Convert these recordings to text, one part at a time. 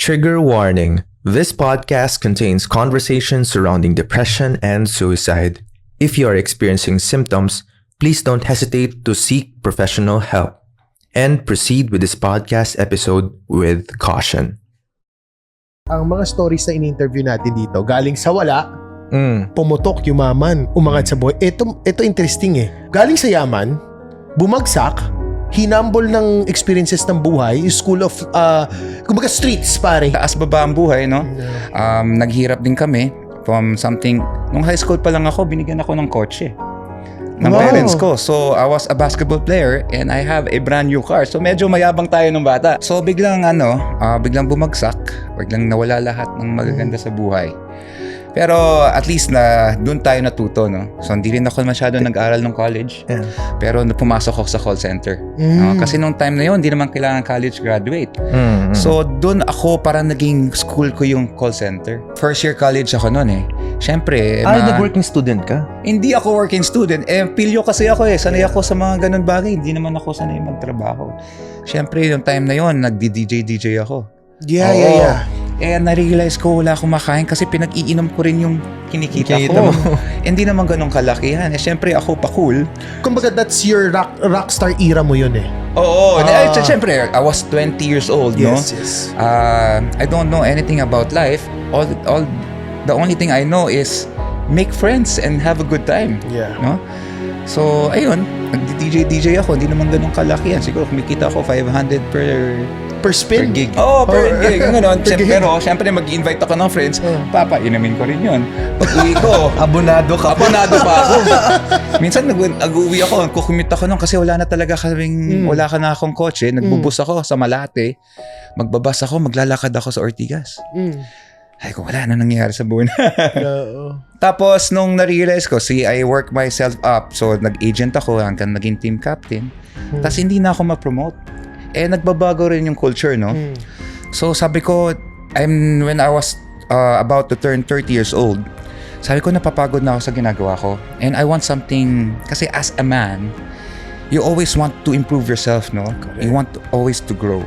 Trigger warning. This podcast contains conversations surrounding depression and suicide. If you are experiencing symptoms, please don't hesitate to seek professional help and proceed with this podcast episode with caution. Ang mga stories na in-interview natin dito, galing sa wala, pumutok, yumaman, umangat sa buhay. Ito interesting eh. Galing sa yaman, bumagsak, hinambol ng experiences ng buhay, school of, kumbaga streets pare. Taas baba ang buhay, no? Naghirap din kami from something. Nung high school pa lang ako, binigyan ako ng kotse ng parents ko. So, I was a basketball player and I have a brand new car. So, medyo mayabang tayo nung bata. So, biglang biglang bumagsak. Biglang nawala lahat ng magaganda sa buhay. Pero at least na doon tayo natuto, no? So hindi rin ako masyado nag-aral ng college. Yeah. Pero pumasok ako sa call center. Kasi nung time na yun, hindi naman kailangan college graduate. So doon ako parang naging school ko yung call center. First year college ako noon eh. Siyempre, nag-working student ka? Hindi ako working student. Pilyo kasi ako eh. Sanay ako sa mga ganun bagay. Hindi naman ako sanay magtrabaho. Siyempre, yung time na yun, nagdi-DJ ako. Yeah. Na-realize ko wala akong makain kasi pinag-iinom ko rin yung kinikita ko. Hindi naman ganun kalakihan. Siyempre ako pa cool. Kumbaga that's your rockstar era mo yun eh. Oo. Siyempre, I was 20 years old, no? Yes. I don't know anything about life. The only thing I know is make friends and have a good time. Yeah. No? So, ayun. Nag-DJ ako. Hindi naman ganun kalakihan. Siguro kumikita ako 500 per spin? Per gig. Per gig. Pero, syempre, mag-invite ako ng friends. Papa, inamin ko rin yun. Pag-uwi ko, Abonado pa ako. Minsan, nag-uwi ako. Kukumit ako nun kasi wala na talaga wala ka na akong kotse. Nagbubus ako sa Malate. Magbabas ako, maglalakad ako sa Ortigas. Ay, kung wala na nangyayari sa buwan. Tapos, nung na-realize ko, I work myself up. So, nag-agent ako hanggang naging team captain. Tapos, hindi na ako ma-promote. Nagbabago rin yung culture, no? So, sabi ko, when I was about to turn 30 years old, sabi ko, napapagod na ako sa ginagawa ko. And I want something, kasi as a man, you always want to improve yourself, no? Correct. You want always to grow.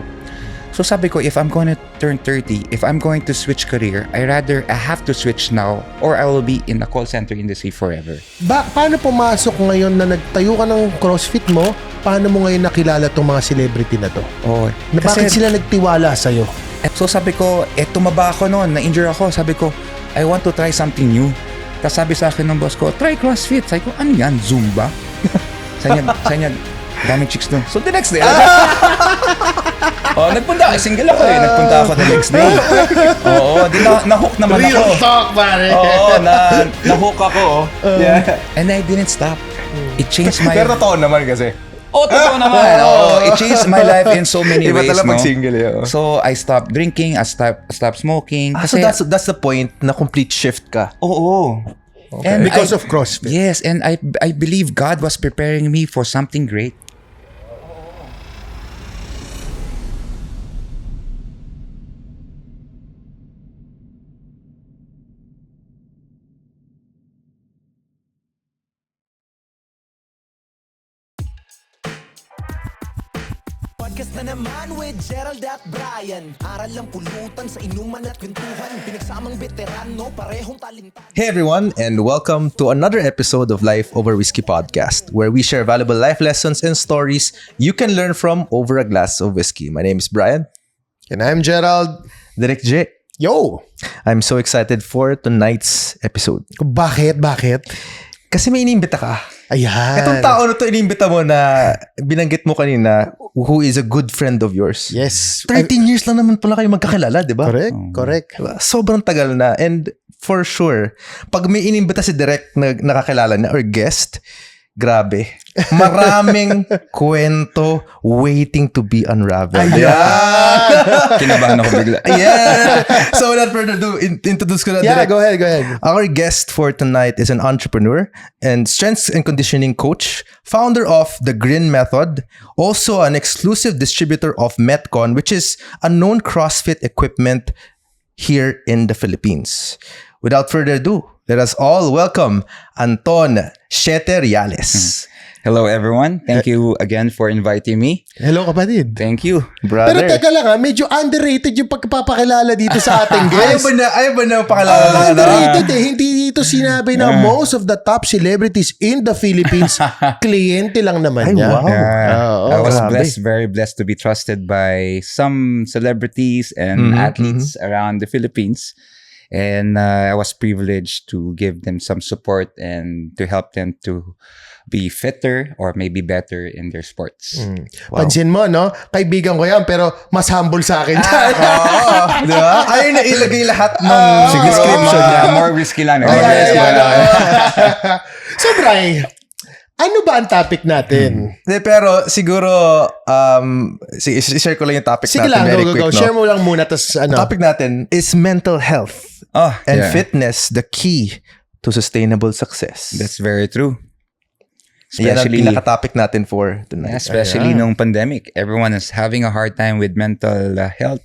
So, sabi ko, if I'm going to turn 30, if I'm going to switch career, I have to switch now or I will be in the call center industry forever. Paano pumasok ngayon na nagtayo ka ng CrossFit mo? Paano mo ngayon nakilala tong mga celebrity na to? Bakit sila nagtiwala sa'yo? So sabi ko, tumaba ako noon, na-injure ako. Sabi ko, I want to try something new. Tapos sabi sa akin ng boss ko, try CrossFit. Sabi ko, ano yan? Zumba? Sabi niya, daming chicks doon. So the next day, nagpunta ako. Single ako eh. Nagpunta ako the next day. Na-hook naman ako. Real talk, pare. Na-hook ako. Yeah. And I didn't stop. It changed my... Pero totoo naman kasi. Totoo naman. It changed my life in so many ways, no? Mag-single yun. So, I stopped drinking, I stopped smoking. So that's the point na complete shift ka? Oo. Okay. And because of CrossFit. Yes, and I believe God was preparing me for something great. Podcast na naman with Gerald at Brian. Aral lang pulutan sa inuman at kwentuhan. Pinagsamang veterano, parehong talented. Hey everyone, and welcome to another episode of Life Over Whiskey Podcast, where we share valuable life lessons and stories you can learn from over a glass of whiskey. My name is Brian. And I'm Gerald. Direk J. Yo! I'm so excited for tonight's episode. Bakit? Kasi may inimbita ka. Ayan. Itong tao na to inimbita mo na binanggit mo kanina, who is a good friend of yours. Yes. 13 years lang naman pala kayo magkakilala, di ba? Correct. Sobrang tagal na. And for sure, pag may inimbita si Direk na nakakilala na or guest, grabe. Maraming kwento waiting to be unraveled. Ayan! Kinabahan ako bigla. Yeah. So without further ado, introduce ko na Direk. Go ahead. Our guest for tonight is an entrepreneur and strength and conditioning coach, founder of The Grin Method, also an exclusive distributor of Metcon, which is a known CrossFit equipment here in the Philippines. Without further ado, let us all welcome Anton Sheteriales. Hello everyone. Thank you again for inviting me. Hello, kapatid. Thank you. Pero Brother. teka lang medyo underrated yung pagpapakilala dito sa ating guest. Ayaw ba na pakilala ng ano? Underrated eh. Hindi dito sinabi na most of the top celebrities in the Philippines, kliyente lang naman Ay, niya. wow. Oo, I was grabe. very blessed to be trusted by some celebrities and athletes around the Philippines. And I was privileged to give them some support and to help them to be fitter or maybe better in their sports. Pansin mo, no? Kaibigan ko yan, pero mas humble sa akin. Oo, di ba? Ayaw na ilagay lahat ng description niya. More risky lang. So, Bri, ano ba ang topic natin? Hindi, pero siguro, i-share ko lang yung topic Sige natin lang, very go. quick. No? Share mo lang muna, tas ano. Topic natin is mental health and fitness, the key to sustainable success. That's very true. Yan ang Especially, pinaka-topic natin for tonight. especially nung pandemic. Everyone is having a hard time with mental health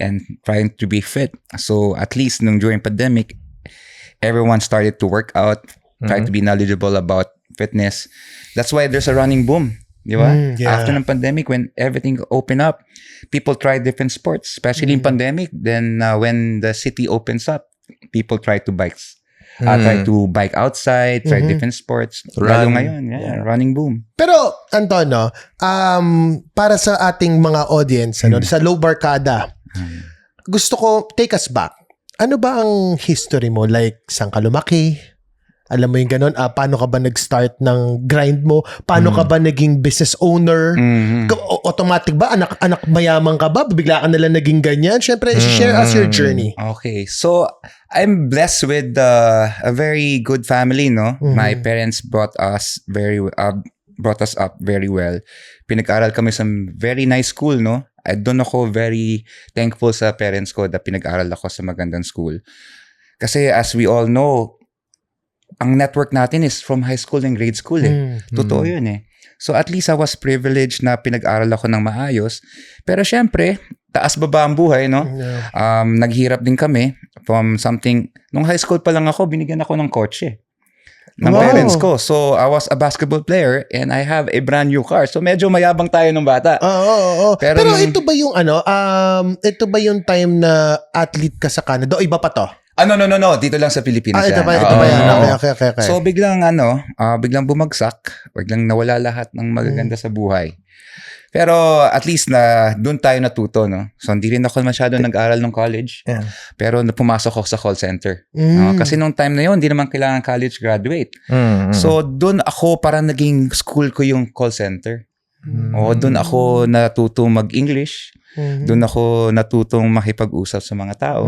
and trying to be fit. So at least nung during pandemic, everyone started to work out, try to be knowledgeable about fitness. That's why there's a running boom. Di ba? Yeah. After the pandemic, when everything opened up, people try different sports, especially in pandemic. Then when the city opens up, people try to try to bike outside, try different sports. Lalo ngayon, running boom. Pero, Antonio, para sa ating mga audience, sa Low Barkada, gusto ko, take us back. Ano ba ang history mo? Like, saan ka lumaki? Alam mo yung ganun, paano ka ba nag-start ng grind mo? Paano ka ba naging business owner? Automatic ba? Anak mayaman ka ba? Bigla ka nalang naging ganyan? Siyempre, share us your journey. Okay, so I'm blessed with a very good family, no? My parents brought us up very well. Pinag-aral kami sa very nice school, no? Doon ako very thankful sa parents ko na pinag-aral ako sa magandang school. Kasi as we all know, ang network natin is from high school and grade school eh. Totoo yun eh. So at least I was privileged na pinag-aral ako ng maayos. Pero syempre, taas-baba ang buhay, no? Naghirap din kami from something. Nung high school pa lang ako, binigyan ako ng kotse ng parents ko. So I was a basketball player and I have a brand new car. So medyo mayabang tayo nung bata. Oo. Pero nung- ito ba yung ito ba yung time na athlete ka sa Canada? O iba pa to? No. Dito lang sa Pilipinas Ito yan. ba yan? Okay. So biglang biglang bumagsak, biglang nawala lahat ng magaganda sa buhay. Pero at least na doon tayo natuto, no? So hindi rin ako masyado nag-aral ng college. Yeah. Pero pumasok ako sa call center. Kasi nung time na yon, hindi naman kailangan college graduate. So doon ako parang naging school ko yung call center. Doon ako natuto mag-English. Doon ako natutong makipag-usap sa mga tao.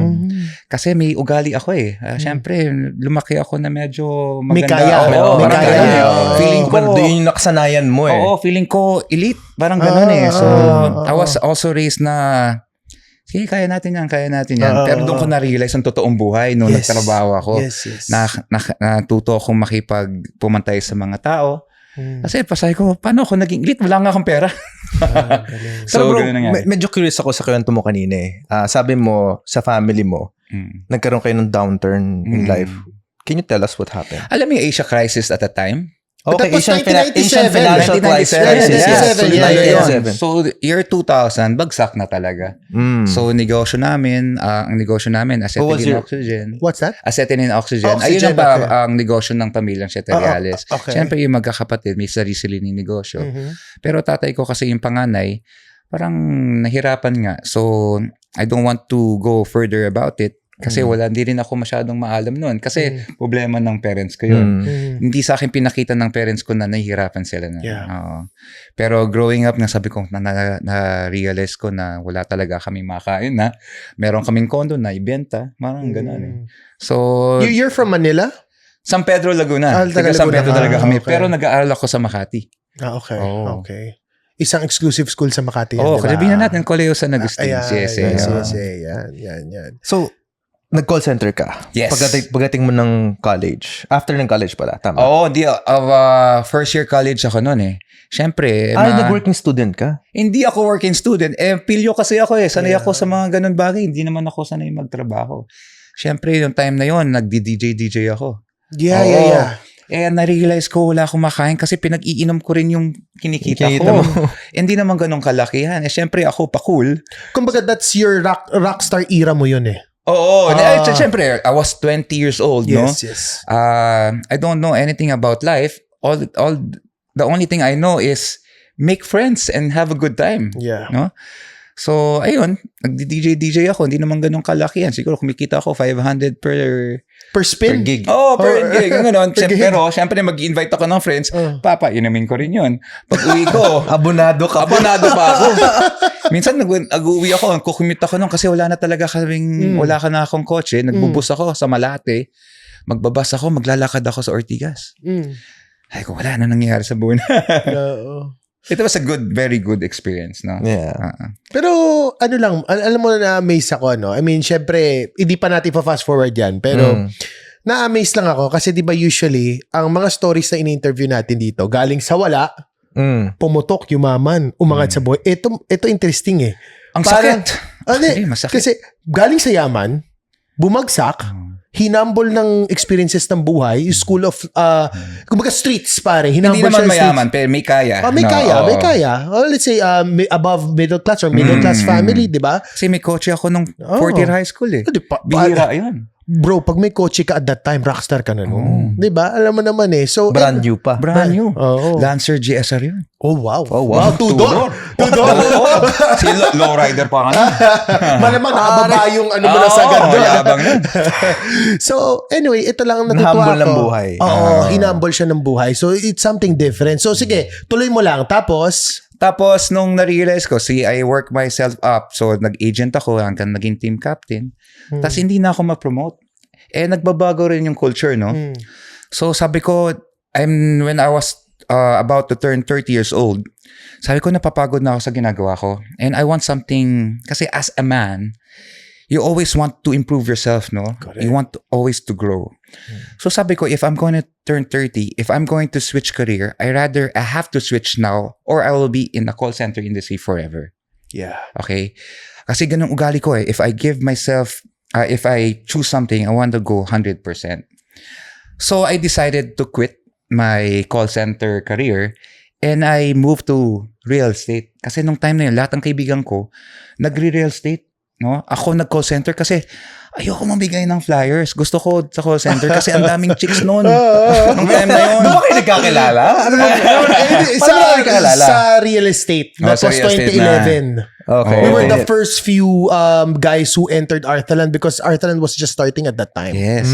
Kasi may ugali ako eh. Siyempre, lumaki ako na medyo maganda. May kaya. Oo, May parang kaya. ganun. Oo. Feeling ko, Yun yung nakasanayan mo eh. oo, feeling ko elite. Parang ganun eh. So, I was also raised na, sige, kaya natin yan. Pero doon ko na-realize ang totoong buhay nung nagtrabaho ako. Yes. Natuto akong pumantay sa mga tao. Kasi pasay ko, paano ako naging elite? Wala nga akong pera. So bro, ganun nangyari. medyo curious ako sa kwento mo kanina eh. Sabi mo, sa family mo, nagkaroon kayo ng downturn in life. Can you tell us what happened? Alam mo yung Asia crisis at the time? Okay, that was Asian 1997. financial crisis. 1997. So, year 2000, bagsak na talaga. So, ang negosyo namin, acetylene oxygen. What's that? Acetylene oxygen. Oxygen, Ayun okay. ang negosyo ng pamilyang Cheteriales. Okay. Siyempre, yung magkakapatid, may sarili ng negosyo. Pero tatay ko kasi yung panganay, parang nahirapan nga. So, I don't want to go further about it. Kasi hindi rin ako masyadong maalam noon. Kasi problema ng parents ko yun. Hindi sa akin pinakita ng parents ko na nahihirapan sila na. Yeah. Pero growing up, nasabi ko, na-realize ko na wala talaga kaming makain na. Meron kaming kondo na ibenta. Marang gano'n eh. So, You're from Manila? San Pedro, Laguna. Taga San Pedro Laguna. talaga kami. Okay. Pero nag-aaral ako sa Makati. Okay. Oh. Okay. Isang exclusive school sa Makati yan, Oo, di ba? kalabihan natin, Colegio San Agustin. Ayan, Yes. Yan. So, nag-call center ka? Yes. Pagdating mo ng college. After ng college pala, tama? Oo, first year college ako noon eh. Siyempre, nag-working student ka? hindi ako working student. Pilyo kasi ako eh. Sanay ako sa mga ganun bagay. Hindi naman ako sanay magtrabaho. Siyempre, yung time na yon nagdi-DJ ako. Yeah. Na-realize ko wala akong makain kasi pinag-iinom ko rin yung kinikita Kinikita ko. mo. Hindi naman ganun kalakihan. Syempre ako pa cool. Kumbaga, that's your rockstar era mo yun eh. Oo. Syempre, I was 20 years old, no? Yes. I don't know anything about life. The only thing I know is make friends and have a good time. Yeah. No? So, ayun, nag-DJ ako. Hindi naman ganun kalakihan. Siguro kumikita ako 500 per Per gig. per gig. Ganun. Per gig. Pero, syempre, mag-invite ako ng friends. Papa, inumin ko rin yun. Pag uwi ko, Abonado ka pa. abonado pa ako. Minsan, nag-uwi ako. Kukumute ako nun kasi wala na talaga wala ka na akong kotse. Nagbubus ako sa Malate. Magbabas ako, maglalakad ako sa Ortigas. Ay ko, wala na nangyayari sa buwan. Oo. It was a very good experience, no? Yeah. Pero ano lang, alam mo na amaze ako, no? I mean, syempre, hindi pa natin pa-fast forward yan. Pero na-amaze lang ako kasi di ba usually, ang mga stories na in-interview natin dito, galing sa wala, pumutok, yumaman, umangat sa buhay. Ito interesting eh. Ang Parang- sakit. Hindi, Masakit. kasi galing sa yaman, bumagsak, hinambol ng experiences ng buhay, school of, kumbaga streets pare, Hindi hinambol naman siya ng mayaman, pero may kaya. streets. May No, kaya, oo. may kaya. Let's say, above middle class or middle class family, di ba? Kasi may kotse ako nung fourth year high school eh. Di pa- Bihira yun. Bro, pag may kotse ka at that time, rockstar ka na no. Di ba? Alam mo naman eh. So, Brand new pa. Brand new. Oo. Lancer GSR yun. Oh, wow. Oh, wow. Two-door. Si lowrider pa ka na. Malamang nakababa yung ano mo na sagad doon. Yabang nun. So, anyway, ito lang ang natutuwa Nahumble ko. ng buhay. Oo, hinumble siya ng buhay. So, it's something different. So, sige, tuloy mo lang. Tapos, Tapos, nung na-realize ko, I work myself up. So, nag-agent ako hanggang naging team captain. Tapos, hindi na ako ma-promote. Nagbabago rin yung culture, no? So, sabi ko, when I was about to turn 30 years old, sabi ko, napapagod na ako sa ginagawa ko. And I want something, kasi as a man, you always want to improve yourself, no? Correct. You want always to grow. So sabi ko, if I'm going to turn 30, if I'm going to switch career, I have to switch now or I will be in the call center industry forever. yeah. Okay? Kasi ganun ugali ko eh. If I choose something, I want to go 100%. So I decided to quit my call center career and I moved to real estate. Kasi nung time na yun, lahat ng kaibigan ko, nagre-real estate. No? Ako nag-call center kasi ayoko mamigay ng flyers. Gusto ko sa call center kasi ang daming chicks noon. Nung time na yun. Doon ba kayo nagkakilala? Sa real estate. That sa was real estate 2011. Okay. We were the first few guys who entered Arthaland because Arthaland was just starting at that time. Yes.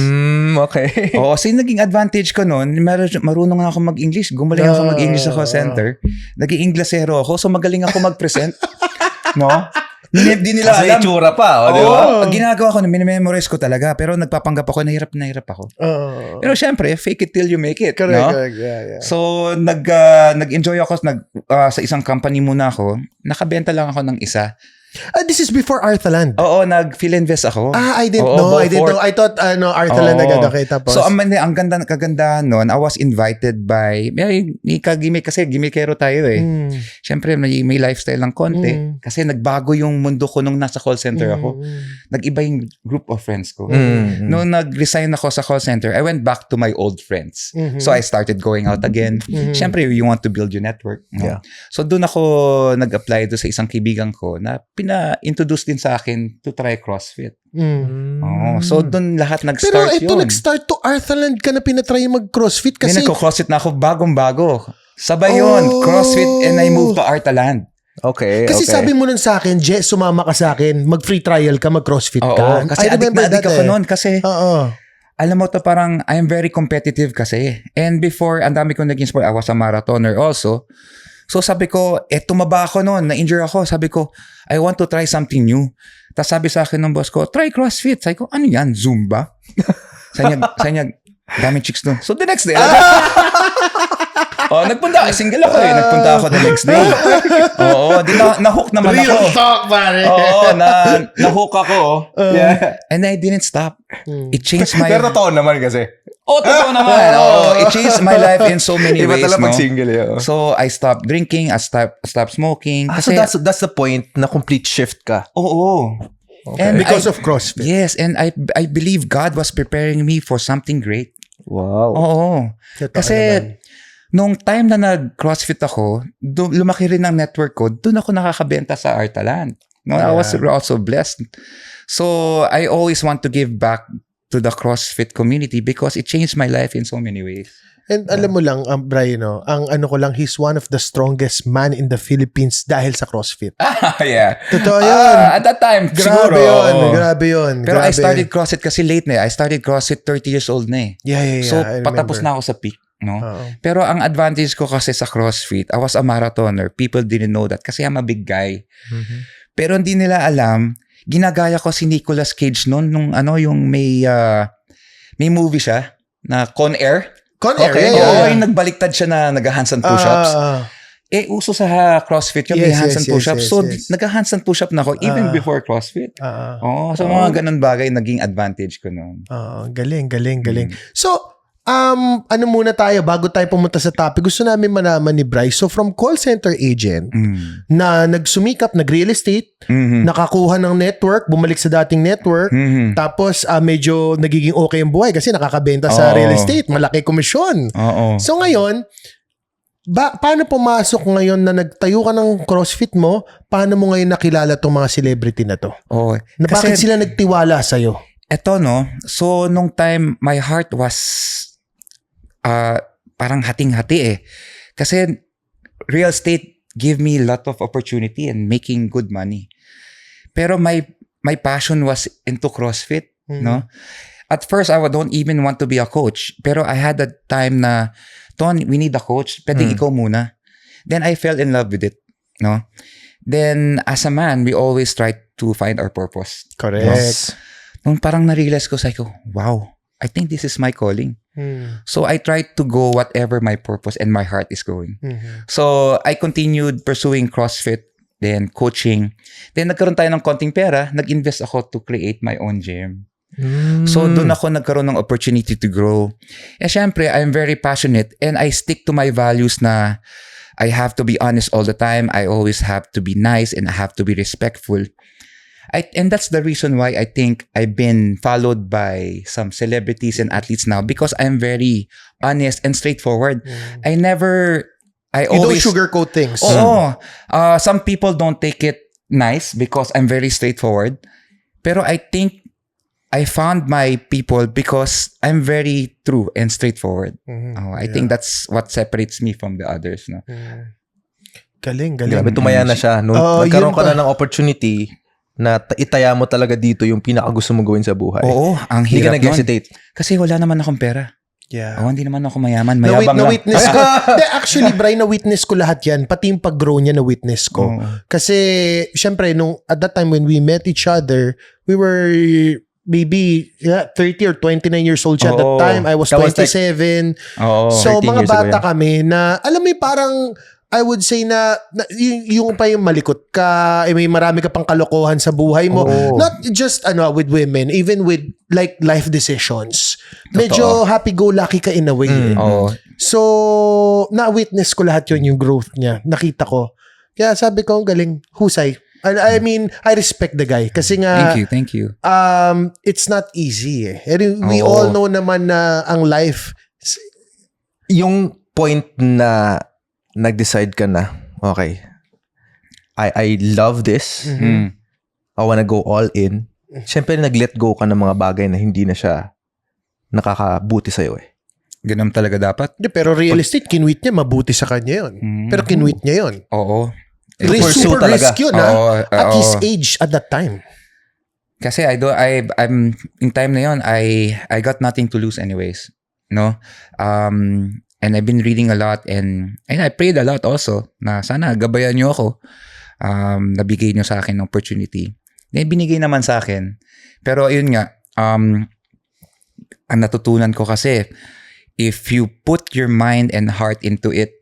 Okay. Oo, kasi naging advantage ko noon, marunong nga ako mag-English. Gumaling ako mag-English sa call center. Naging Inglesero ako, so magaling ako mag-present. No? Hindi nila Kasi alam. itsura pa, di ba? Ang ginagawa ko, minimemorize ko talaga. Pero nagpapanggap ako, nahirap ako. Pero syempre, fake it till you make it. Correct, no? correct. Yeah. So, nag-enjoy ako sa isang company muna ako. Nakabenta lang ako ng isa. This is before Arthaland. Oo, nag-fill-invest ako. I didn't Oo, know. I didn't Beaufort. know. I thought Arthaland Oo. agad. Okay, tapos. So, ang kagandahan nun, I was invited by, may kagimik kasi gimikero tayo eh. Siyempre, may lifestyle ng konti. Kasi nagbago yung mundo ko nung nasa call center ako. Nag-iba yung group of friends ko. Nung nag-resign ako sa call center, I went back to my old friends. So, I started going out again. Siyempre, you want to build your network. No? Yeah. So, doon ako nag-apply doon sa isang kaibigan ko na pina-introduce din sa akin to try CrossFit. Oh, so doon lahat Pero nag-start ito yun. nag-start to Arthaland ka na pinatry mag-CrossFit Kasi kasi nagko-CrossFit na ako bagong-bago. Sabay yun, CrossFit and I moved to Arthaland. Okay. kasi sabi mo nun sa akin, Jess, sumama ka sa akin, mag-free trial ka, mag-CrossFit Oo, ka. kasi I remember addict that ako noon kasi Oo. alam mo to parang I'm very competitive kasi. And before, ang dami kong naging sport. I was a marathoner also. So sabi ko, tumaba ako noon, na-injure ako. Sabi ko, I want to try something new. Tapos sabi sa akin ng boss ko, try CrossFit. Sabi ko, ano yan? Zumba? Sabi niya, daming chicks doon. So the next day, nagpunta. Single ako eh. Nagpunta ako the next day. Oo, na-hook naman ako. Real talk, pare. Oo, na-hook ako. Yeah. And I didn't stop. It changed my... Pero totoo naman kasi. totoo naman. It changed my life in so many Iba ways, talaga no? pag single eh. So, I stopped drinking, I stopped smoking. So Kasi, that's the point na complete shift ka. oo. Because of CrossFit. Yes, and I believe God was preparing me for something great. Wow. Oo. Totoo Kasi, naman. nung time na nag-CrossFit ako, lumaki rin ang network ko, doon ako nakakabenta sa Artaland. No, I was Yeah. also blessed. So, I always want to give back to the CrossFit community because it changed my life in so many ways. And alam mo lang, Brian, no, ang ano ko lang, he's one of the strongest man in the Philippines dahil sa CrossFit. Yeah. Totoo yun. At that time, Grabe siguro. yun. oo. Grabe yun. Pero I grabe. started CrossFit kasi late na eh. I started CrossFit 30 years old na eh. Yeah. So, I patapos remember. na ako sa peak. No? Oo. Pero ang advantage ko kasi sa CrossFit, I was a marathoner. People didn't know that kasi I'm a big guy. Mhm. Pero hindi nila alam, ginagaya ko si Nicolas Cage noon nung yung may movie siya na Con Air. Con Air, Okay. yeah. Yung nagbaliktad siya na nag-handstand push-ups. Uso sa CrossFit yung may Yes, handstand yes, push-ups. yes, So, yes. nag-handstand push-up na ako even before CrossFit. So mga ganun bagay naging advantage ko noon. Galing. So, ano muna tayo, bago tayo pumunta sa topic, gusto namin malaman ni Bryce. So, from call center agent, na nagsumikap, nag-real estate, nakakuha ng network, bumalik sa dating network, tapos medyo nagiging okay ang buhay kasi nakakabenta sa Oo. real estate, malaki komisyon. Oo. So, ngayon, paano pumasok ngayon na nagtayo ka ng CrossFit mo, paano mo ngayon nakilala tong mga celebrity na to? Oh, Na bakit sila nagtiwala sa'yo? eto no, so nung time my heart was parang hating-hati eh. Kasi real estate give me a lot of opportunity and making good money. Pero my passion was into CrossFit, no? At first, I don't even want to be a coach. Pero I had that time na, Ton, we need a coach. Pwedeng ikaw muna. Then I fell in love with it, no? Then as a man, we always try to find our purpose. Correct. Nung parang na-realize ko, sabi ko, wow, I think this is my calling. So I tried to go whatever my purpose and my heart is going. So I continued pursuing CrossFit, then coaching. Then nagkaroon tayo ng konting pera, nag-invest ako to create my own gym. So doon ako nagkaroon ng opportunity to grow. And syempre, I'm very passionate and I stick to my values na I have to be honest all the time. I always have to be nice and I have to be respectful. And that's the reason why I think I've been followed by some celebrities and athletes now because I'm very honest and straightforward. I You always don't sugarcoat things. Oo. Some people don't take it nice because I'm very straightforward. Pero I think I found my people because I'm very true and straightforward. I think that's what separates me from the others. No? Galing. Grabe, tumaya na siya. Nung nagkaroon ka na ng opportunity na itaya mo talaga dito yung pinakagusto mo gawin sa buhay. Oo, ang Hindi ka hirap nun. nag-hesitate. Kasi wala naman akong pera. Yeah. Hindi naman ako mayaman. Mayabang lang. Na-witness ko. Actually, Brian, na-witness ko lahat yan. Pati yung pag-grow niya, na-witness ko. Kasi, syempre, at that time when we met each other, we were maybe 30 or 29 years old siya at that time. I was That was 27. So, 13 mga years ago bata yan. kami na, alam mo yung parang, I would say na yung pa yung malikot ka, may marami ka pang kalokohan sa buhay mo. Not just with women, even with like life decisions. Medyo happy-go-lucky ka in a way. So, na-witness ko lahat yun, yung growth niya. Nakita ko. Kaya sabi ko, ang galing, husay. I mean, I respect the guy. Kasi nga, Thank you. it's not easy eh. We all know naman na ang life, Yung point na nag-decide ka na, okay, I love this. I wanna go all in. Siyempre, nag-let go ka ng mga bagay na hindi na siya nakakabuti sa'yo eh. Ganun talaga dapat. pero real estate, kinwit niya, mabuti sa kanya yun. Pero kinwit niya yun. Oo. pursue Super talaga. risk yun, at his age at that time. Kasi I'm in time na yon, I got nothing to lose anyways, no? And I've been reading a lot and I prayed a lot also na sana gabayan niyo ako. Nabigay niyo sa akin ng opportunity. Then binigay naman sa akin. Pero ayun nga, ang natutunan ko kasi if you put your mind and heart into it,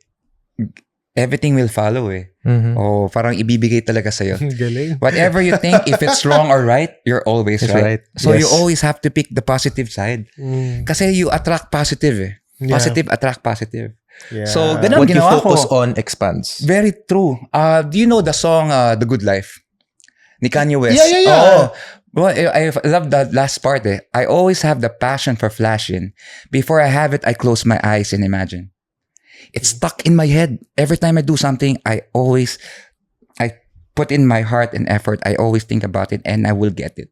everything will follow eh. O parang ibibigay talaga sa'yo. Galing. Whatever you think, if it's wrong or right, you're always It's right. right. So Yes. you always have to pick the positive side. Kasi you attract positive eh. Yeah. Positive attract positive. Yeah. So ganun What you ginawa focus ko. on expands. Very true. Do you know the song The Good Life? Ni Kanye West? Yeah. Oo. Well, I love that last part. I always have the passion for flashing. Before I have it, I close my eyes and imagine. It's stuck in my head. Every time I do something, I put in my heart and effort. I always think about it and I will get it.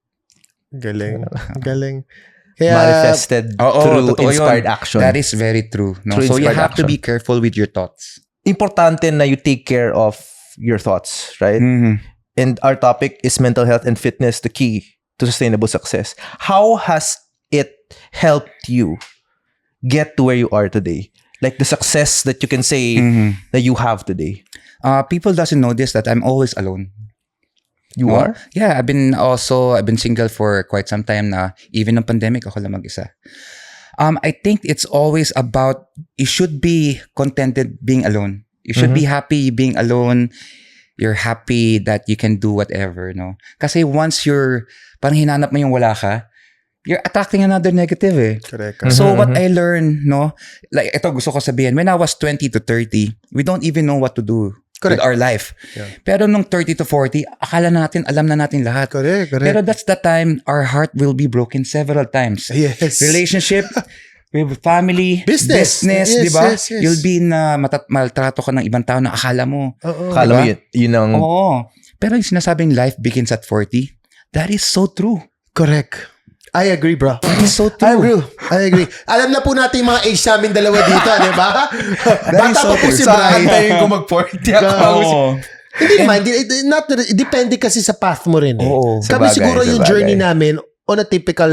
Galing. Galing. Kaya, Manifested through inspired action. That is very true. No? Through So you inspired have to action. be careful with your thoughts. Importante na you take care of your thoughts, right? Mm-hmm. And our topic is mental health and fitness, the key to sustainable success. How has it helped you get to where you are today? Like the success that you can say that you have today. People doesn't know this, that I'm always alone. You No? are? Yeah, I've been single for quite some time na. Even ng pandemic, ako lang mag-isa. I think it's always about, you should be contented being alone. You should be happy being alone. You're happy that you can do whatever, no? Kasi once parang hinanap mo yung wala ka, you're attracting another negative eh. correct. So what I learned, no? Like, ito gusto ko sabihin, when I was 20 to 30, we don't even know what to do Correct. with our life. Yeah. Pero nung 30 to 40, akala natin, alam na natin lahat. Correct. Pero that's the time our heart will be broken several times. Yes. Relationship, with family, Business. Yes, di ba? yes, yes. You'll be na maltrato ka ng ibang tao na akala mo. Oo. Kala mo Diba? yun ang... Oo. Pero yung sinasabing life begins at 40, that is so true. Correct. I agree, bro. That is so I true. agree. Alam na po natin yung mga age namin dalawa dito, di ba? Bata pa po si Brian. Antayin ko mag-40 ako. Oo. Hindi naman, depende kasi sa path mo rin eh. Oo. Kami Sabagay, siguro yung sabagay. journey namin on a typical,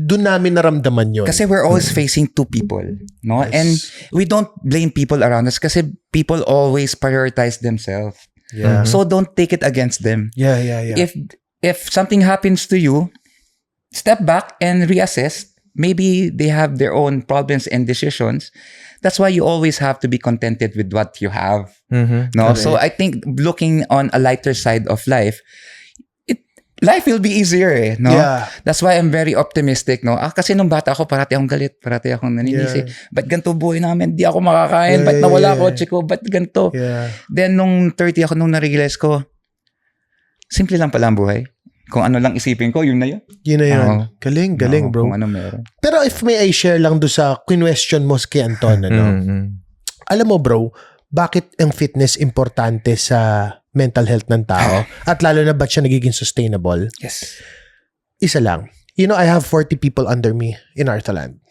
doon namin naramdaman yun. Kasi we're always facing two people, no? Yes. And we don't blame people around us kasi people always prioritize themselves. yeah. So don't take it against them. Yeah. If something happens to you, step back and reassess. Maybe they have their own problems and decisions. That's why you always have to be contented with what you have. No, so I think looking on a lighter side of life, life will be easier eh, no? Yeah. That's why I'm very optimistic, no? Kasi nung bata ako, parati akong galit, parati akong naninisi. Ba't ganito buhay namin? Di ako makakain. Ba't nawala kotse ko? Ba't ganito? Yeah. Then nung 30 ako, nung na-realize ko, simple lang pala ang buhay. Kung ano lang isipin ko, yun na yun. Yun na yun. Oo. Galing, bro. Kung ano meron. Pero if may I share lang doon sa question mo kay Anton, alam mo bro, bakit ang fitness importante sa mental health ng tao? At lalo na ba't siya nagiging sustainable? Yes. Isa lang. I have 40 people under me in Arthaland.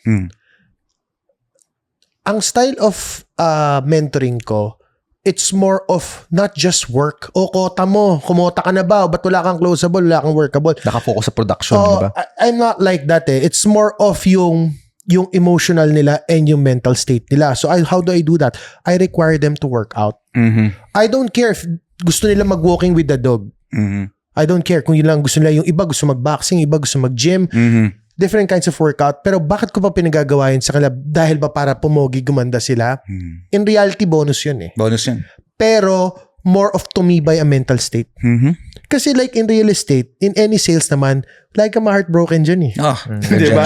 Ang style of mentoring ko, it's more of not just work. O kota mo, kumota ka na ba? Ba't wala kang closable, wala kang workable? Nakafocus sa production, di ba? I'm not like that eh. It's more of yung emotional nila and yung mental state nila. So how do I do that? I require them to work out. I don't care if gusto nila mag-walking with the dog. I don't care kung yun lang gusto nila. Yung iba gusto mag-boxing, iba gusto mag-gym. Different kinds of workout. Pero bakit ko pa pinagagawa yun sa kanila? Dahil ba para pumogi, gumanda sila? In reality, bonus yun eh. Bonus yun. Pero more of tumibay ang mental state. Kasi like in real estate, in any sales naman, like ka ma-heartbroken dyan eh. Diba?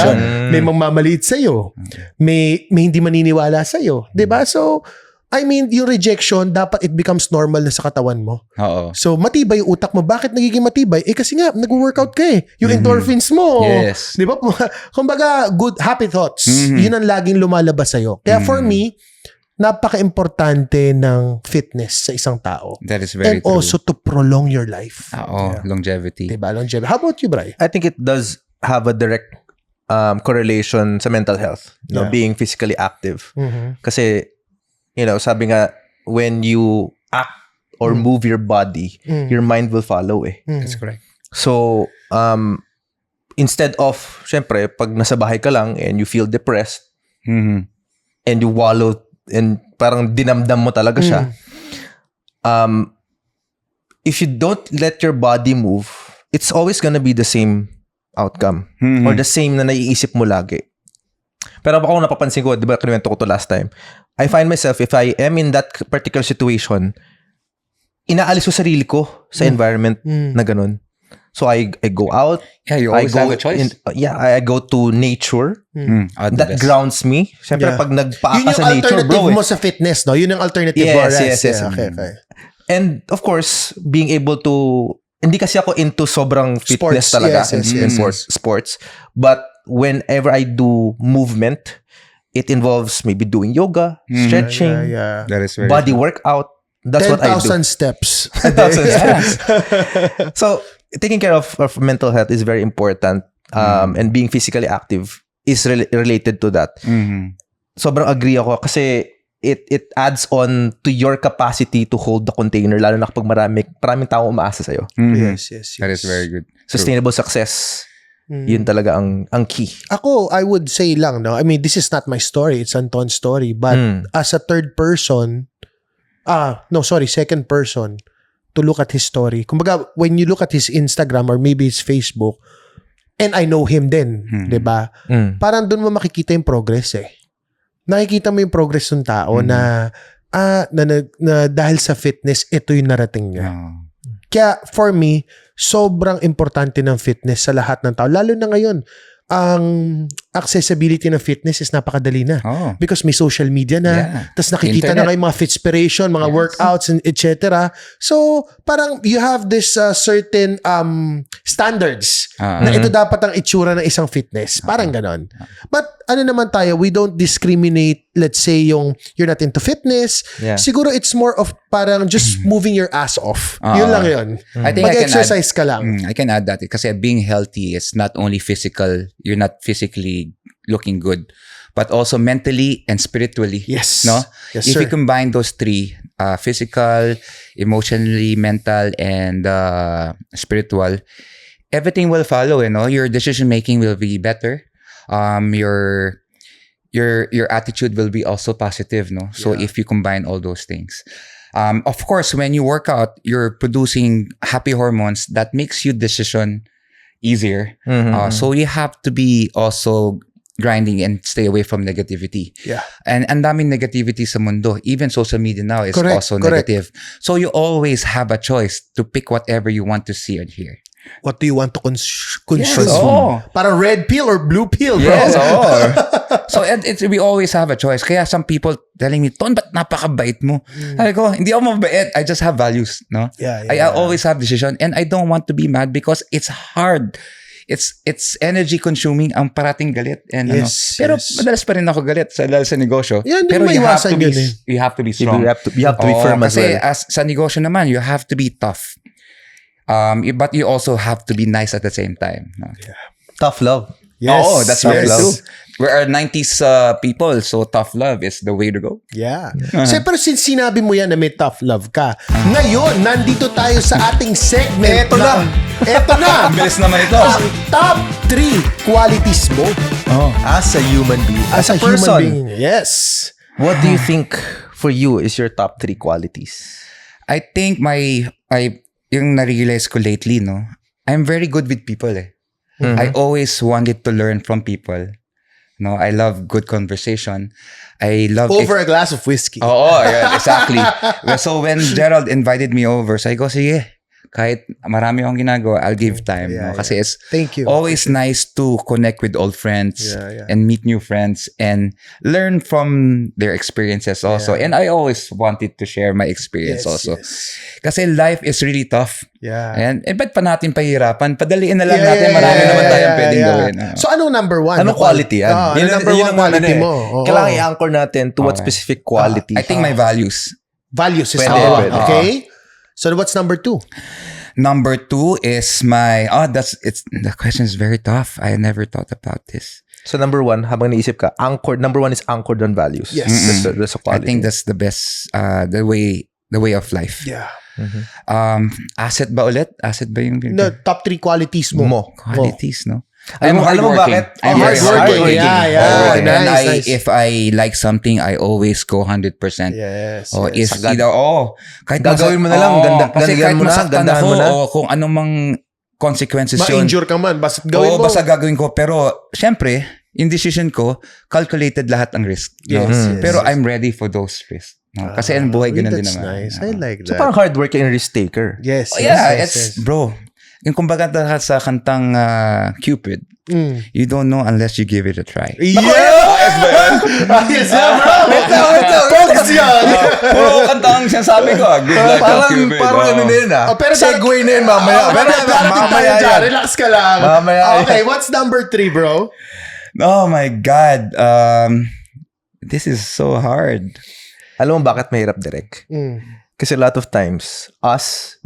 May magmamaliit sa'yo. May hindi maniniwala sa'yo. Diba? So, I mean, yung rejection, dapat it becomes normal na sa katawan mo. Oo. So, matibay yung utak mo. Bakit nagiging matibay? Kasi nga, nag-workout ka eh. Yung endorphins mo. Yes. Di ba? Kumbaga, good, happy thoughts. Yun ang laging lumalabas sa'yo. Kaya for me, napaka-importante ng fitness sa isang tao. That is very And true. also to prolong your life. Oo, longevity. Diba? Longevity. How about you, Bri? I think it does have a direct correlation sa mental health, Yeah. being physically active. Kasi, sabi nga, when you act or move your body, your mind will follow eh. That's correct. So, instead of, syempre, pag nasa bahay ka lang and you feel depressed and you wallow and parang dinamdam mo talaga siya, if you don't let your body move, it's always gonna be the same outcome or the same na naiisip mo lagi. Pero ako napapansin ko, di ba, kinuwento ko to last time, I find myself, if I am in that particular situation, inaalis ko sarili ko sa environment na ganun. So I go out. Yeah, you always have a choice. I go to nature. That grounds me. Siyempre, Yeah. pag nagpaa Yun ka yung sa nature, alternative bro. mo sa fitness, no? Yun yung alternative Yes, mo. yes. Yeah, okay. And of course, being able to hindi kasi ako into sobrang fitness Sports, talaga yes, in sports. But whenever I do movement, it involves maybe doing yoga, stretching, Yeah. That is very body workout. That's what I do. 10,000 steps. 10,000 steps. So, taking care of mental health is very important. And being physically active is related to that. Sobrang agree ako kasi it adds on to your capacity to hold the container, lalo na kapag maraming tao umaasa sa'yo. Yes. That is very good. Sustainable success, yun talaga ang key. Ako, I would say lang, no? I mean, this is not my story. It's Anton's story. But as a third person, second person, to look at his story. Kumbaga, when you look at his Instagram or maybe his Facebook, and I know him din, di ba? Parang doon mo makikita yung progress eh. Nakikita mo yung progress ng tao na dahil sa fitness, ito yung narating niya. Kaya for me, sobrang importante ng fitness sa lahat ng tao. Lalo na ngayon, ang accessibility ng fitness is napakadali na. Because may social media na, tas nakikita na ngayon mga fitspiration, mga workouts, and etc. So, parang you have this certain standards na ito dapat ang itsura ng isang fitness. Parang ganon. But ano naman tayo, we don't discriminate, let's say, yung you're not into fitness. Siguro it's more of parang just moving your ass off. Yun lang yun. I think mag-exercise ka lang. I can add that kasi being healthy is not only physical, you're not physically looking good, but also mentally and spiritually. Yes. No? Yes, if sir. you combine those three, physical, emotionally, mental, and spiritual, everything will follow, you know? Your decision making will be better. Your attitude will be also positive, no? So if you combine all those things. Of course, when you work out, you're producing happy hormones that makes your decision easier. So you have to be also grinding and stay away from negativity. Yeah. And ang daming negativity sa mundo. Even social media now is Correct, also correct. negative. So you always have a choice to pick whatever you want to see and hear. What do you want to consume? Yes, oo. Parang red pill or blue pill, bro. Yes, so we always have a choice. Kaya some people telling me, Ton, ba't napakabait mo? Sabi ko, hindi ako mabait. I just have values, no? I always have decision and I don't want to be mad because it's hard. It's energy consuming ang parating galit and pero madalas pa rin ako galit dahil sa negosyo. Yan, pero you have to be strong. You have to be firm as kasi well. as sa negosyo naman, you have to be tough. But you also have to be nice at the same time. No? Tough love. Yes. Oh, that's yes. very true. We're 90s people, so tough love is the way to go. Yeah. So, pero since sinabi mo yan na may tough love ka, ngayon, nandito tayo sa ating segment. Ito na. Ang bilis naman ito. Ang top 3 qualities mo As a human being. as a person. human being. Yes. What do you think for you is your top 3 qualities? I think yung na-realize ko lately, no, I'm very good with people eh. I always wanted to learn from people. No, I love good conversation. I love Over a glass of whiskey. Oo, yeah, exactly. So when Gerald invited me over, sabi ko, sige, kahit marami akong ginagawa, I'll give time. Yeah, no? Kasi it's Thank you. always nice to connect with old friends and meet new friends and learn from their experiences also. And I always wanted to share my experience also. Yes. Kasi life is really tough. Yeah. And ba't pa natin pahirapan? Padaliin na lang natin. Marami naman tayong pwedeng gawin. So, anong number 1? Anong quality yan? Ano number 1 quality mo? Oo. Kailangan i-anchor natin to what specific quality. I think my values. Values is Pwede, number 1. pwede. Okay? So, what's number 2? Number 2 is my the question is very tough. I never thought about this. So number 1, habang naisip ka, number 1 is anchored on values. Yes. That's a I quality. think that's the best the way of life. Yeah. Asset ba ulit? Asset ba yung No, top 3 qualities mo. qualities, no? Alam mo bakit? I'm very hardworking. Yeah. And Nice. if I like something, I always go 100%. Yes. O yes. is either kahit Gagawin mo na lang, kasi kahit gandagan mo na, masaktan gandahan ako, mo na. o kung anong mang consequences yun. Ma-injure ka man. Basta gawin mo. Basta gagawin ko. Pero, syempre, in decision ko, calculated lahat ang risk. No? Yes. Pero I'm ready for those risks. No? Kasi ang buhay ganun din That's naman. nice. I like So that. parang hard worker and risk taker. Yes. Bro, Yung kumbaga sa kantang Cupid, you don't know unless you give it a try. Yeah! Ayos yan, bro! Wait lang. Focus yan! Puro kantang sinasabi ko. Good luck, Cupid. Parang ano na yun pero segue na yun mamaya. Pero mamaya yan. Relax ka lang. Mamaya Okay, what's number 3, bro? Oh my God. This is so hard. Alam mo bakit mahirap, Direk? Kasi a lot of times,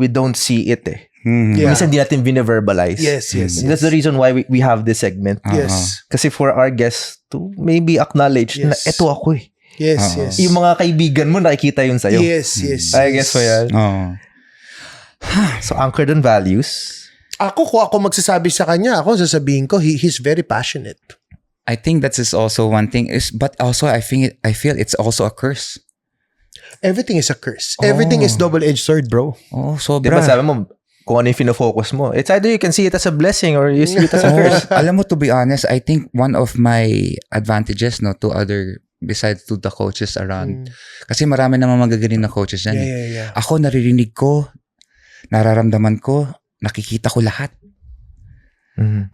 we don't see it eh. Yeah. Minsan di natin bine-verbalize. Yes. That's the reason why we have this segment. Yes. Kasi for our guests to maybe acknowledge na Yes. eto ako eh. Yes. Yung mga kaibigan mo, nakikita yun sa'yo. Yes. I guess so yan. Oh. So anchored on values. Kung ako magsasabi sa kanya, sasabihin ko, he's very passionate. I think that's also one thing. But also, I feel it's also a curse. Everything is a curse. Everything is double-edged sword, bro. Oh, Diba sobra. sabi mo, kung ano yung fino-focus mo. It's either you can see it as a blessing or you see it as a curse. Alam mo, to be honest, I think one of my advantages to other, besides to the coaches around, kasi marami naman magagaling na coaches yan. Yeah. Ako, naririnig ko, nararamdaman ko, nakikita ko lahat.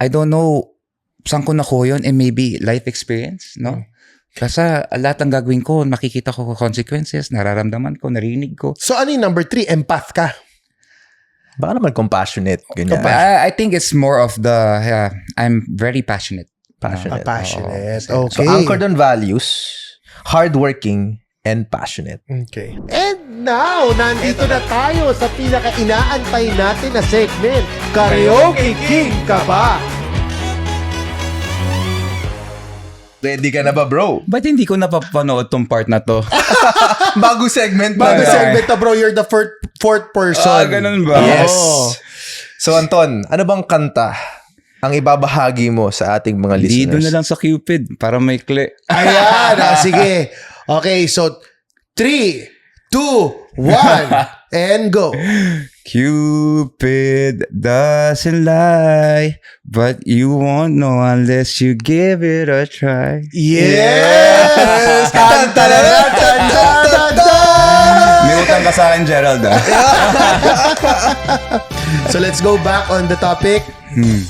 I don't know saan ko nakuha yun, and maybe life experience, no? Kasi lahat ng gagawin ko, makikita ko consequences, nararamdaman ko, narinig ko. So, ano yung number 3? Empath ka. Baka naman compassionate. Ganyan. I think it's more of I'm very passionate. Passionate. Passionate. So Okay. anchored on values, hardworking, and passionate. Okay. And now, nandito na tayo sa pinaka-inaantay natin na segment. Karaoke King ka ba? Ready ka na ba, bro? Ba't hindi ko napapanood tong part na to? Bago segment Bago na. segment to, bro, you're the fourth person. Ganun ba? Yes. Oh. So, Anton, ano bang kanta ang ibabahagi mo sa ating mga Dito listeners? na lang sa Cupid para may kli. Ayan, sige. Okay, so 3, 2, 1, and go. Cupid doesn't lie, but you won't know unless you give it a try. Yes! Minutang ka sa akin, Gerald. So let's go back on the topic.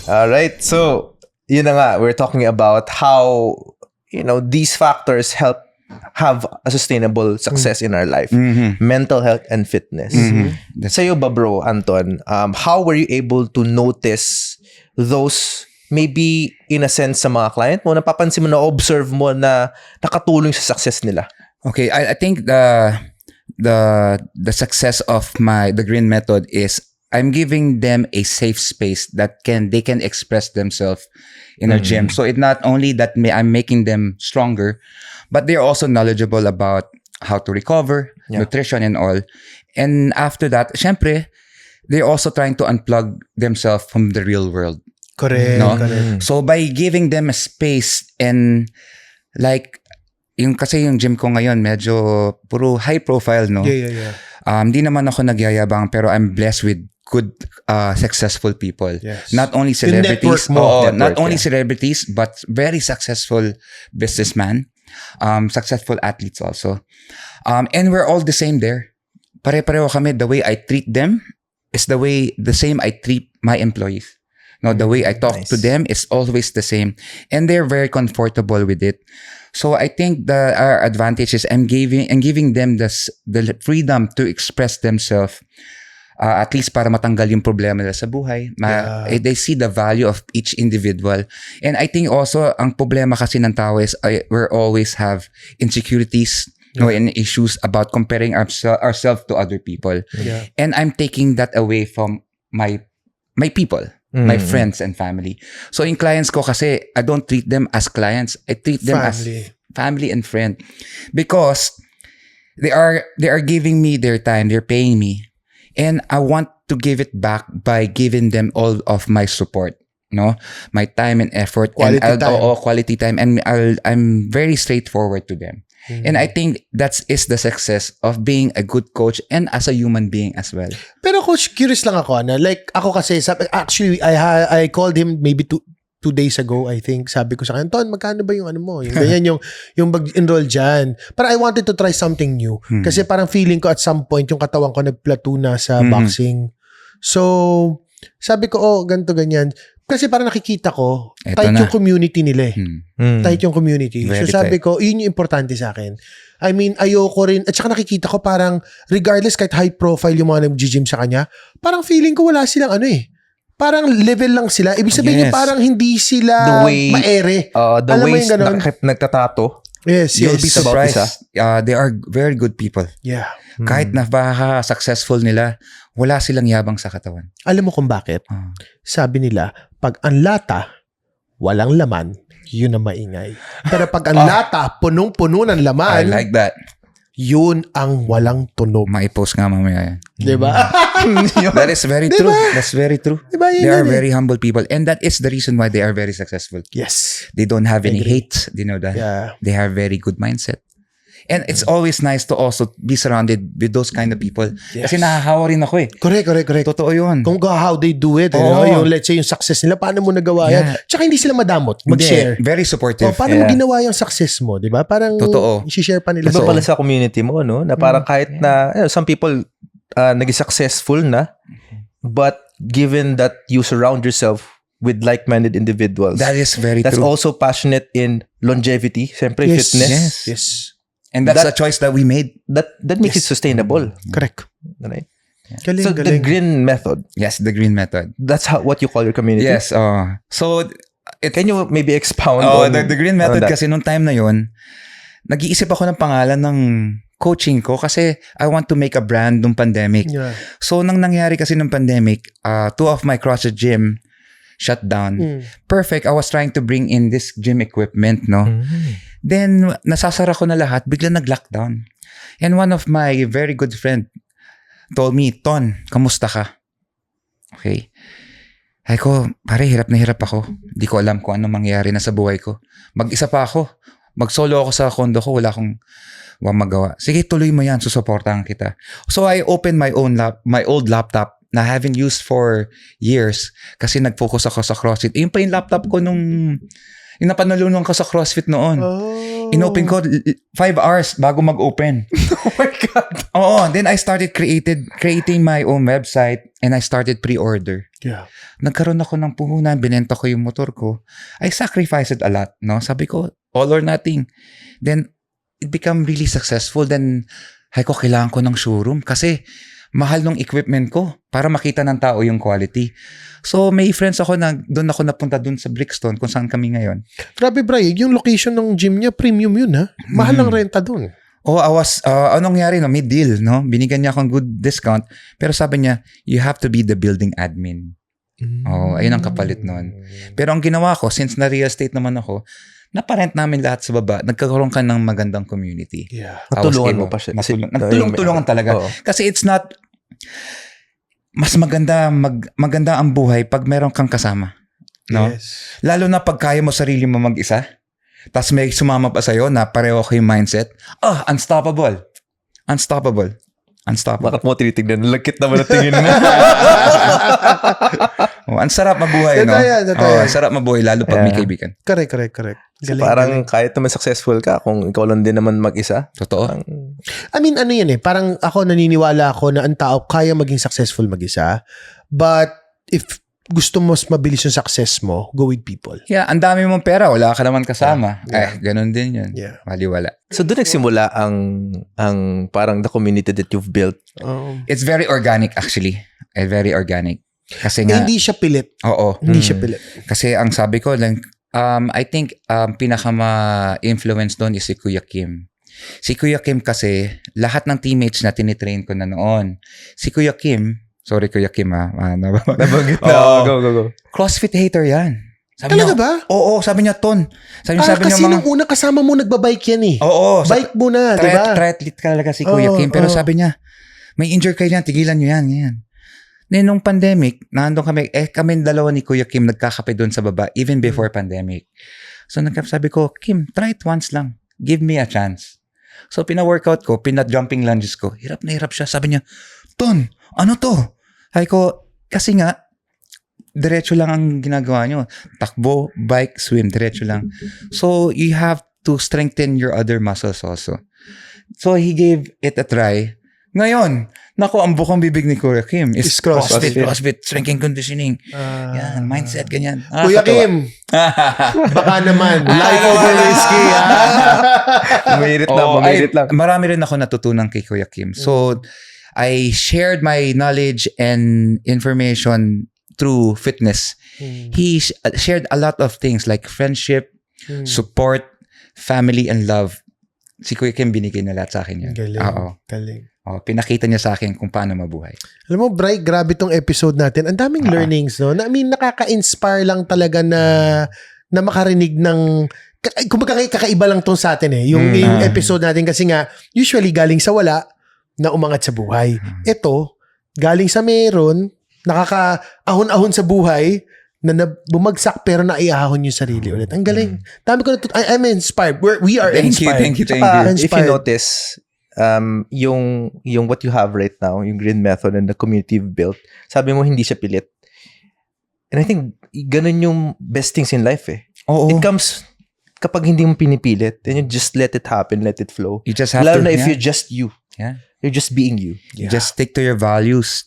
Alright, so, yun na nga, we're talking about how, these factors help have a sustainable success in our life. Mental health and fitness. Sa'yo ba, bro, Anton, how were you able to notice those, maybe in a sense, sa mga client mo, napapansin mo, na-observe mo na nakatulong sa success nila? Okay, I think the success of the Green Method is I'm giving them a safe space that they can express themselves in our gym. So it's not only that I'm making them stronger, but they're also knowledgeable about how to recover, nutrition and all. And after that, syempre, they're also trying to unplug themselves from the real world. Correct. No? Correct. So by giving them a space and like, kasi yung gym ko ngayon, medyo puro high profile, no? Yeah. Di naman ako nagyayabang, pero I'm blessed with good, successful people. Yes. Not only celebrities, network, celebrities, but very successful businessmen, successful athletes also. And we're all the same there. Pare-pareho kami. The way I treat them is the same I treat my employees. No, the way I talk to them is always the same. And they're very comfortable with it. So I think our advantage is I'm giving them the freedom to express themselves, at least para matanggal yung problema nila sa buhay. They see the value of each individual. And I think also, ang problema kasi ng tao is we always have insecurities, and issues about comparing ourselves to other people. Yeah. And I'm taking that away from my people. My friends and family. So in clients ko kasi, I don't treat them as clients. I treat them as family and friend. Because they are giving me their time, they're paying me. And I want to give it back by giving them all of my support. No? My time and effort. Quality time. And I'm very straightforward to them. And I think that is the success of being a good coach and as a human being as well. Pero coach, curious lang ako. Like, ako kasi, actually, I called him maybe 2 days ago, I think. Sabi ko sa kanya, Ton, magkano ba yung ano mo? Yung ganyan, yung mag-enroll dyan. Pero I wanted to try something new. Kasi parang feeling ko at some point, yung katawan ko nag-plateau na sa boxing. So, Sabi ko, ganito, ganyan. Kasi parang nakikita ko, Eto tight na. yung community nila eh. Tight yung community. Very So sabi ko, yun yung importante sa akin. I mean, ayoko rin, at saka nakikita ko parang, regardless kahit high profile yung mga nag-gym sa kanya, parang feeling ko wala silang parang level lang sila. Ibig sabihin Yes. parang hindi sila The way- maere. The Alam mo ways yung ganon? nagtatato. Yes, You'll be yes. About surprised. They are very good people. Yeah. Kahit na successful nila, wala silang yabang sa katawan. Alam mo kung bakit? Ah. Sabi nila, pag ang lata, walang laman, yun ang maingay. Pero pag ang lata, punong-puno ng I laman, like that. yun ang walang tunog. Maipost nga mamaya yan. Diba? That is very Diba? true. That's very true. Diba yun They are yun eh? very humble people. And that is the reason why they are very successful. Yes. They don't have any Agree. hate. Do you know that? Yeah. They have very good mindset. And it's always nice to also be surrounded with those kind of people. Yes. Kasi nahahawa rin ako eh. Correct. Totoo yun. Kung how they do it, Oo. yung let's say yung success nila, paano mo nagawa yan? Yeah. Tsaka hindi sila madamot, Hindi, mag-share. very supportive. Paano mo Yeah. ginawa yung success mo, di ba? Parang Totoo. i-share pa nila Iba sa'yo. pala sa community mo, no? Na parang kahit na, some people naging successful na, but given that you surround yourself with like-minded individuals, That is very that's true. also passionate in longevity, siyempre Yes. fitness. Yes. And that's that- a choice that we made. That makes it sustainable. Correct. Right? Galing, So the galing. green method, Yes, the green method. that's what you call your community. Yes. So, Can you maybe expound on the green method on that? kasi nung time na yon, nag-iisip ako ng pangalan ng coaching ko kasi I want to make a brand nung pandemic. Yeah. So, nang nangyari kasi nung pandemic, 2 of my CrossFit gym shut down. Perfect. I was trying to bring in this gym equipment, no? Then, nasasara ko na lahat, bigla nag-lockdown. And one of my very good friend told me, Ton, kamusta ka? Okay. Ay ko, pare, hirap na hirap ako. Di ko alam kung ano mangyari na sa buhay ko. Mag-isa pa ako. Mag-solo ako sa condo ko, wala akong magawa. Sige, tuloy mo yan, susuportahan kita. So I opened my old laptop na I haven't used for years kasi nag-focus ako sa CrossFit. Yun pa yung laptop ko nung napanalunan ko sa CrossFit noon. Inopen ko 5 hours bago mag-open. Oh my God. Oo, then I started creating my own website and I started pre-order. Yeah. Nagkaroon ako ng puhunan, binenta ko yung motor ko. I sacrificed a lot, no? Sabi ko, all or nothing. Then, it became really successful. Then, kailangan ko ng showroom kasi mahal ng equipment ko para makita ng tao yung quality. So, may friends ako na doon ako napunta doon sa Brixton kung saan kami ngayon. Grabe, Bri, yung location ng gym niya, premium yun, ha? Mahal ng renta dun. Oh, I was, anong nangyari, no? May deal, no? Binigyan niya akong good discount. Pero sabi niya, you have to be the building admin. Oh, ayun ang kapalit nun. Pero ang ginawa ko, since na real estate naman ako, naparent namin lahat sa baba, nagkakaroon ka ng magandang community. Yeah. I was Natulungan able- mo pa siya. Nagtulong-tulungan talaga. Oo. Kasi it's not, mas maganda, maganda ang buhay pag meron kang kasama. No? Yes. Lalo na pag kaya mo sarili mo mag-isa, tapos may sumama pa sa'yo na pareho kayo mindset, unstoppable. Unstoppable. Bakit mo tinitignan? Lagkit naman ang tingin mo. Ang sarap mabuhay, no? Totoo yan. Ang sarap mabuhay, lalo pag may Yeah. kaibigan. Correct. So Galing, parang galing. kahit naman successful ka, kung ikaw lang din naman mag-isa, Totoo. I mean, ano yan eh, parang ako naniniwala ako na ang tao kaya maging successful mag-isa. But if gusto mo mas mabilis yung success mo, go with people. Yeah, ang dami mong pera, wala ka naman kasama. Yeah. Ganun din yun. Yeah. Wala. so doon nagsimula ang parang the community that you've built. It's very organic actually. Very organic. Kasi nga, Hindi siya pilit. oo. Hindi siya pilit. Kasi ang sabi ko lang, I think pinaka-influence doon is si Kuya Kim. Si Kuya Kim kasi, lahat ng teammates na tinitrain ko na noon. Si Kuya Kim, sorry Kuya Kim Nabanggit Oo. Go. CrossFit hater yan. Sabi Talaga niya, ba? Oo, sabi niya, Ton. Sabi niya Kasi nung una kasama mo nagbabike yan eh. Oo. Bike mo na, di ba? Triathlete ka talaga si Kuya Oo, Kim. Pero oo. sabi niya, may injured kayo yan, tigilan nyo yan. Then, nung pandemic, nandun kami, kami dalawa ni Kuya Kim nagkakape doon sa baba, even before pandemic. So, sabi ko, Kim, try it once lang. Give me a chance. So, pina-workout ko, pina-jumping lunges ko. Hirap na hirap siya. Sabi niya, Ton, ano to? Ay ko, kasi nga, diretso lang ang ginagawa nyo. Takbo, bike, swim, diretso lang. So, you have to strengthen your other muscles also. So, he gave it a try. Ngayon, Naku, ang bukang bibig ni Kuya Kim is Is CrossFit. CrossFit, strength and conditioning. Yan, mindset, ganyan. Kuya Kim, baka naman, life over whiskey. Umirit lang. Marami rin ako natutunan kay Kuya Kim. So, I shared my knowledge and information through fitness. He shared a lot of things like friendship, support, family, and love. Si Kuya Kim binigay na lahat sa akin yan. Galing. Pinakita niya sa akin kung paano mabuhay. Alam mo, Bri, grabe tong episode natin. Ang daming learnings, no? I mean, nakaka-inspire lang talaga na makarinig ng... Kumbaga, kakaiba lang tong sa atin eh. Yung episode natin kasi nga, usually galing sa wala na umangat sa buhay. Ito, galing sa meron, nakaka-ahon-ahon sa buhay, na bumagsak pero naiahon yung sarili ulit. Ang galing. Dami ko I'm inspired. We are inspired. Thank you. If you notice, yung what you have right now, yung green method and the community you've built, sabi mo hindi siya pilit. And I think ganun yung best things in life eh. It comes kapag hindi mo pinipilit, then you just let it happen, let it flow. You just have Lalo to, na if you're just you. Yeah. You're just being you. You just stick to your values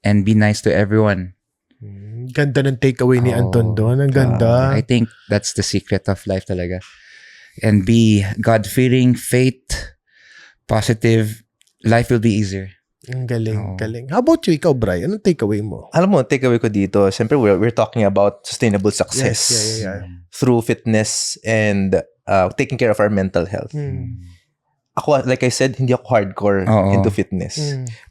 and be nice to everyone. Ganda ng takeaway ni Anton doon. Ang ganda. I think that's the secret of life talaga. And be God-fearing, faith, positive, life will be easier. Ang galing. How about you, ikaw, Bri? Anong takeaway mo? Alam mo, takeaway ko dito, siyempre we're talking about sustainable success through fitness and taking care of our mental health. Ako, like I said, hindi ako hardcore into fitness.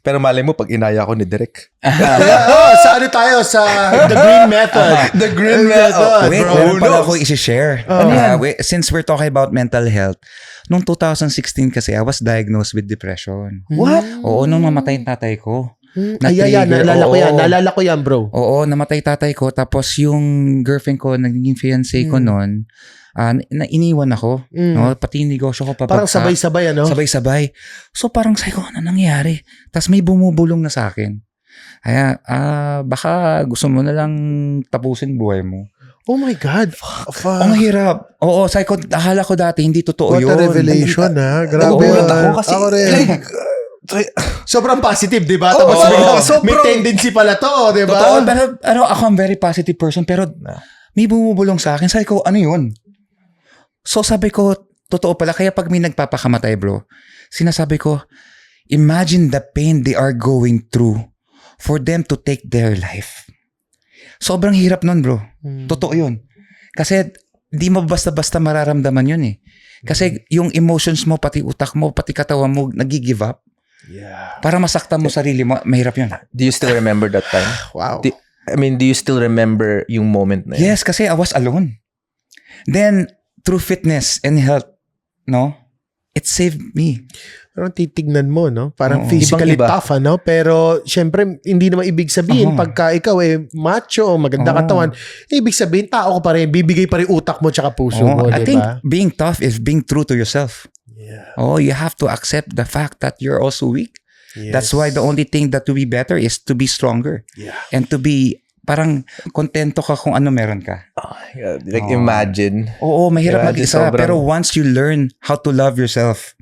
Pero malay mo, pag inaya ko ni Derek. Sa ano tayo? Sa The Green Method. The Green Method. Wait, meron pala ako isi-share. Since we're talking about mental health, nung 2016 kasi, I was diagnosed with depression. What? Oo, nung mamatay yung tatay ko. Naalala ko yan, bro. Oo, namatay tatay ko. Tapos yung girlfriend ko, naging fiancé ko noon, iniwan ako. No? Pati yung negosyo ko papagsak. Parang sabay-sabay, ano? Sabay-sabay. So parang sabi ko, ano nangyari? Tapos may bumubulong na sa akin. Kaya, baka gusto mo na lang tapusin buhay mo. Oh my God. Ang hirap. Oo, sabi ko, akala ko dati, hindi totoo What yun. a revelation, ha? Grabe. Ako kasi, ako rin. Sobrang positive, di ba? Tapos may tendency pala to, di ba? Totoo, pero ako ang very positive person, pero may bumubulong sa akin. Sabi ko, ano yun? So sabi ko, totoo pala. Kaya pag may nagpapakamatay, bro, sinasabi ko, imagine the pain they are going through for them to take their life. Sobrang hirap nun, bro. Totoo yun. Kasi di mo basta-basta mararamdaman yun eh. Kasi yung emotions mo, pati utak mo, pati katawan mo, nag-give up. Yeah. Para masaktan mo sarili mo, mahirap yun. Do you still remember that time? Wow. Do you still remember yung moment na yun? Yes, kasi I was alone. Then, through fitness and health, no? It saved me. Parang titignan mo, no? Parang physically Ibang-iba. tough, ano? Pero, syempre, hindi naman ibig sabihin, pagka ikaw macho, maganda katawan, ibig sabihin, tao ka pa rin, bibigay pa rin utak mo tsaka puso mo, I di think ba? being tough is being true to yourself. Yeah. You have to accept the fact that you're also weak. Yes. That's why the only thing that to be better is to be stronger. Yeah. And to be, parang kontento ka kung ano meron ka. Imagine. Oo, mahirap Yeah, mag-isa. sobrang- Pero once you learn how to love yourself,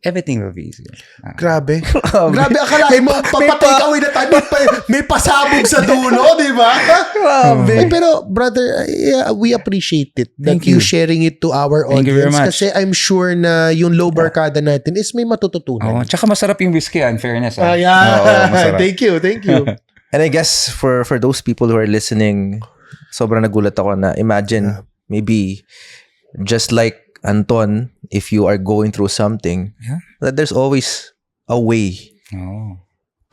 everything will be easier. Grabe. Grabe, akalain mo, papatake away na tayo, may pasabog sa dulo, di ba? Grabe. Pero, brother, we appreciate it that Thank you you. sharing it to our Thank you very audience. much. Kasi I'm sure na yung low barkada natin is may matututunan. Tsaka masarap yung whiskey, in fairness. Yeah. Oo, masarap. Thank you. And I guess for those people who are listening, sobrang nagulat ako na imagine maybe just like Anton, if you are going through something, that there's always a way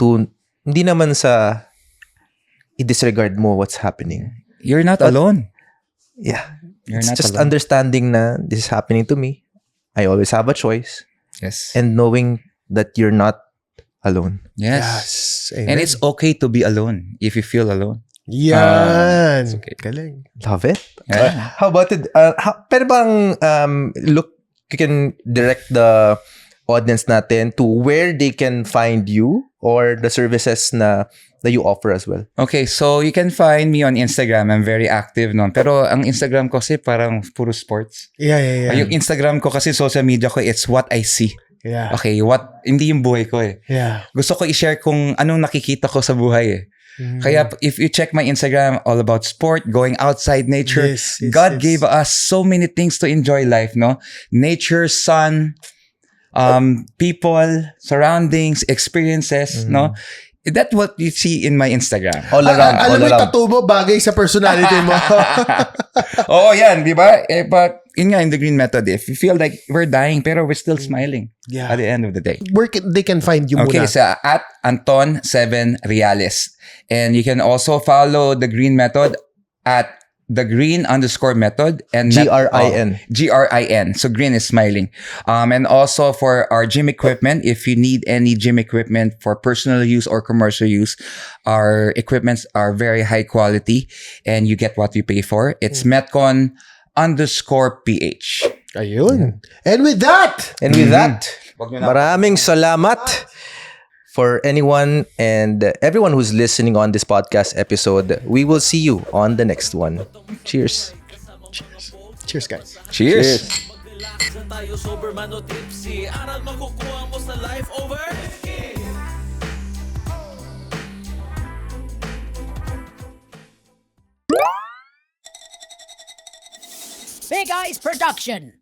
to, hindi naman sa i-disregard mo what's happening. You're not alone. Yeah. You're It's not just alone. understanding na this is happening to me. I always have a choice. Yes. And knowing that you're not alone. Yes. Amen. And it's okay to be alone if you feel alone. Yan. It's okay. Galing. Love it. Yeah. How about it? Pero bang look, you can direct the audience natin to where they can find you or the services na you offer as well. Okay, so you can find me on Instagram. I'm very active noon. Pero ang Instagram ko kasi parang puro sports. Yeah. Yung Instagram ko kasi social media ko, it's what I see. Yeah. Okay, hindi yung buhay ko eh. Yeah. Gusto ko i-share kung anong nakikita ko sa buhay eh. Kaya if you check my Instagram, all about sport, going outside nature, Yes, yes, God yes. gave us so many things to enjoy life, no? Nature, sun, people, surroundings, experiences, no? That's what you see in my Instagram. All around, all Alam mo yung around. tattoo mo, bagay sa personality mo. Oo, yan, di ba? But in the green method, if you feel like we're dying, pero we're still smiling Yeah. at the end of the day. Where they can find you Okay, muna? so at Anton7Reales. And you can also follow the green method at the green_method and GRIN. GRIN. So green is smiling. And also for our gym equipment, if you need any gym equipment for personal use or commercial use, our equipments are very high quality and you get what you pay for. It's Metcon_PH. Ayun. And with that, And with that, maraming salamat for anyone and everyone who's listening on this podcast episode. We will see you on the next one. Cheers. cheers guys. Cheers. Relax na tayo, sober man o tipsy. Aral makukuha mo sa life over. Big Eyes Production.